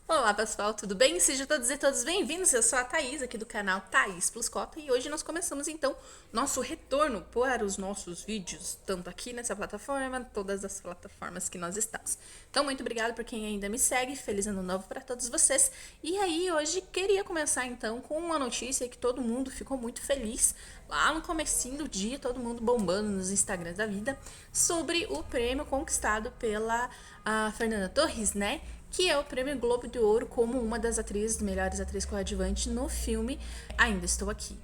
Olá pessoal, tudo bem? Sejam todos e todas bem-vindos. Eu sou a Thaís, aqui do canal Thaís Plus Cota, e hoje nós começamos então nosso retorno para os nossos vídeos, tanto aqui nessa plataforma, todas as plataformas que nós estamos. Então, muito obrigada por quem ainda me segue, feliz ano novo para todos vocês. E aí, hoje queria começar então com uma notícia que todo mundo ficou muito feliz lá no comecinho do dia, todo mundo bombando nos Instagrams da vida, sobre o prêmio conquistado pela Fernanda Torres, né? Que é o Prêmio Globo de Ouro como uma das atrizes, melhores atrizes coadjuvantes no filme Ainda Estou Aqui.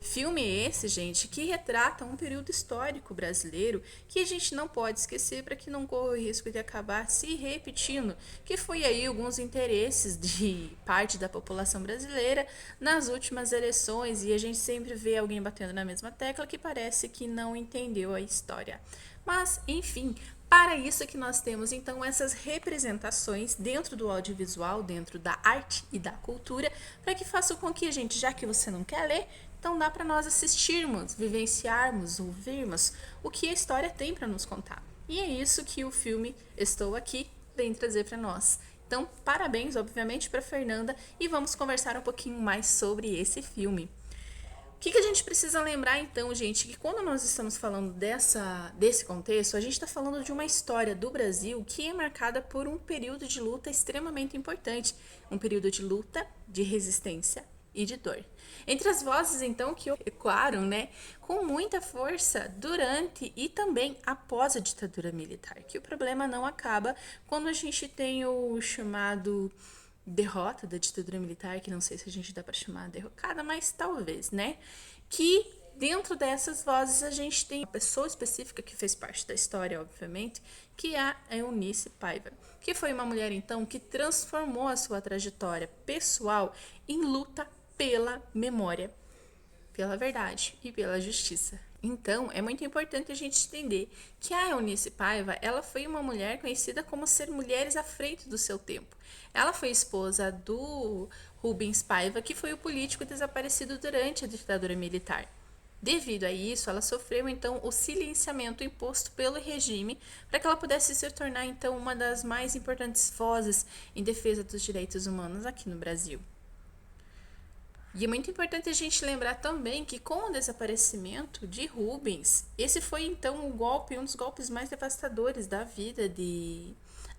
Filme esse, gente, que retrata um período histórico brasileiro que a gente não pode esquecer para que não corra o risco de acabar se repetindo, que foi aí alguns interesses de parte da população brasileira nas últimas eleições, e a gente sempre vê alguém batendo na mesma tecla que parece que não entendeu a história. Mas, enfim, para isso é que nós temos então essas representações dentro do audiovisual, dentro da arte e da cultura, para que faça com que a gente, já que você não quer ler, então dá para nós assistirmos, vivenciarmos, ouvirmos o que a história tem para nos contar. E é isso que o filme Estou Aqui vem trazer para nós. Então, parabéns, obviamente, para Fernanda, e vamos conversar um pouquinho mais sobre esse filme. O que a gente precisa lembrar então, gente, que quando nós estamos falando desse contexto, a gente está falando de uma história do Brasil que é marcada por um período de luta extremamente importante, um período de luta, de resistência e de dor. Entre as vozes então que ecoaram, né, com muita força durante e também após a ditadura militar, que o problema não acaba quando a gente tem o chamado derrota da ditadura militar, que não sei se a gente dá para chamar derrocada, mas talvez, né? Que dentro dessas vozes a gente tem uma pessoa específica que fez parte da história, obviamente, que é a Eunice Paiva, que foi uma mulher então que transformou a sua trajetória pessoal em luta pela memória, pela verdade e pela justiça. Então, é muito importante a gente entender que a Eunice Paiva, ela foi uma mulher conhecida como ser mulheres à frente do seu tempo. Ela foi esposa do Rubens Paiva, que foi o político desaparecido durante a ditadura militar. Devido a isso, ela sofreu então o silenciamento imposto pelo regime para que ela pudesse se tornar então uma das mais importantes vozes em defesa dos direitos humanos aqui no Brasil. E é muito importante a gente lembrar também que com o desaparecimento de Rubens, esse foi então um dos golpes mais devastadores da vida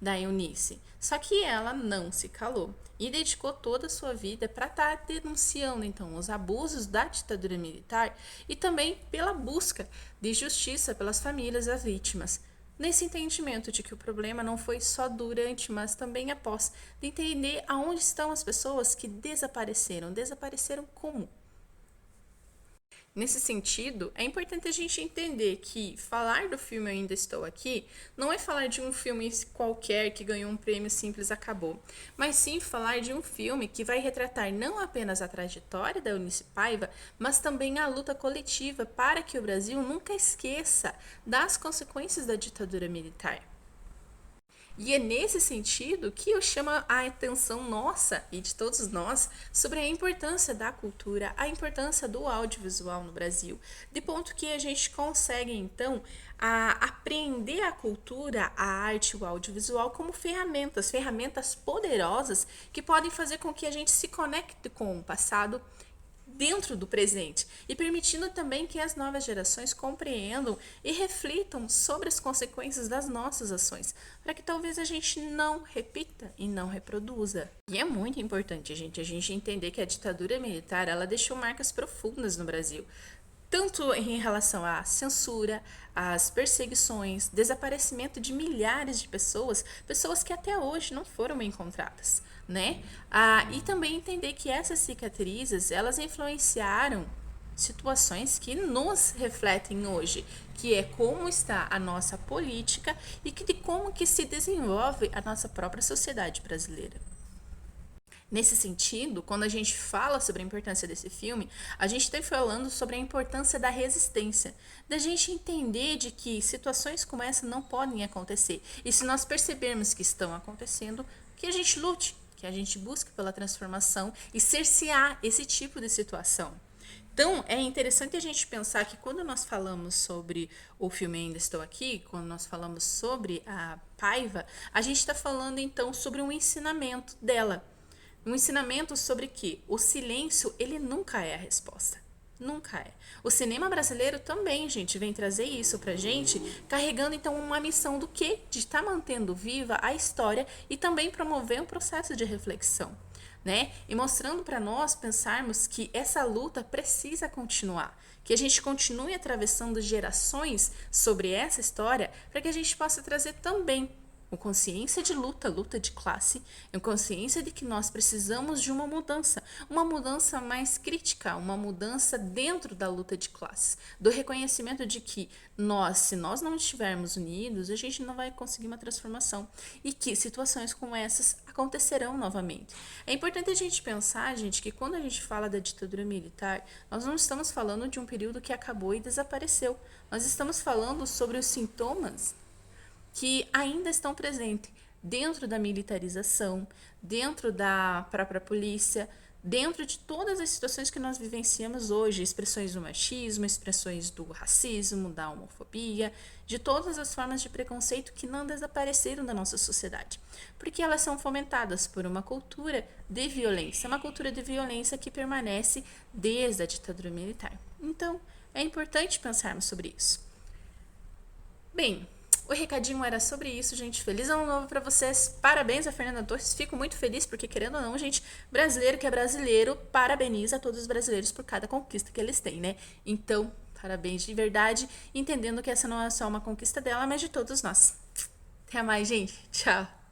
da Eunice. Só que ela não se calou e dedicou toda a sua vida para estar denunciando então os abusos da ditadura militar e também pela busca de justiça pelas famílias das vítimas. Nesse entendimento de que o problema não foi só durante, mas também após, de entender aonde estão as pessoas que desapareceram. Desapareceram como? Nesse sentido, é importante a gente entender que falar do filme Ainda Estou Aqui não é falar de um filme qualquer que ganhou um prêmio simples e acabou, mas sim falar de um filme que vai retratar não apenas a trajetória da Eunice Paiva, mas também a luta coletiva para que o Brasil nunca esqueça das consequências da ditadura militar. E é nesse sentido que eu chamo a atenção nossa e de todos nós sobre a importância da cultura, a importância do audiovisual no Brasil, de ponto que a gente consegue então apreender a cultura, a arte, o audiovisual como ferramentas poderosas que podem fazer com que a gente se conecte com o passado dentro do presente e permitindo também que as novas gerações compreendam e reflitam sobre as consequências das nossas ações, para que talvez a gente não repita e não reproduza. E é muito importante, a gente entender que a ditadura militar, ela deixou marcas profundas no Brasil, tanto em relação à censura, às perseguições, desaparecimento de milhares de pessoas, pessoas que até hoje não foram encontradas, né? E também entender que essas cicatrizes, elas influenciaram situações que nos refletem hoje, que é como está a nossa política e de como que se desenvolve a nossa própria sociedade brasileira. Nesse sentido, quando a gente fala sobre a importância desse filme, a gente está falando sobre a importância da resistência, da gente entender de que situações como essa não podem acontecer. E se nós percebermos que estão acontecendo, que a gente lute, que a gente busque pela transformação e cercear esse tipo de situação. Então, é interessante a gente pensar que quando nós falamos sobre o filme Ainda Estou Aqui, quando nós falamos sobre a Paiva, a gente está falando então sobre um ensinamento dela. Um ensinamento sobre que o silêncio, ele nunca é a resposta. Nunca é. O cinema brasileiro também, gente, vem trazer isso pra gente, carregando então uma missão do quê? De estar mantendo viva a história e também promover um processo de reflexão, né? E mostrando para nós pensarmos que essa luta precisa continuar, que a gente continue atravessando gerações sobre essa história para que a gente possa trazer também com consciência de luta, luta de classe, com consciência de que nós precisamos de uma mudança mais crítica, uma mudança dentro da luta de classes, do reconhecimento de que nós, se nós não estivermos unidos, a gente não vai conseguir uma transformação e que situações como essas acontecerão novamente. É importante a gente pensar, gente, que quando a gente fala da ditadura militar, nós não estamos falando de um período que acabou e desapareceu. Nós estamos falando sobre os sintomas que ainda estão presentes dentro da militarização, dentro da própria polícia, dentro de todas as situações que nós vivenciamos hoje, expressões do machismo, expressões do racismo, da homofobia, de todas as formas de preconceito que não desapareceram da nossa sociedade, porque elas são fomentadas por uma cultura de violência que permanece desde a ditadura militar. Então, é importante pensarmos sobre isso. Bem, o recadinho era sobre isso, gente. Feliz ano novo pra vocês. Parabéns a Fernanda Torres. Fico muito feliz porque, querendo ou não, gente, brasileiro que é brasileiro, parabeniza a todos os brasileiros por cada conquista que eles têm, né? Então, parabéns de verdade, entendendo que essa não é só uma conquista dela, mas de todos nós. Até mais, gente. Tchau.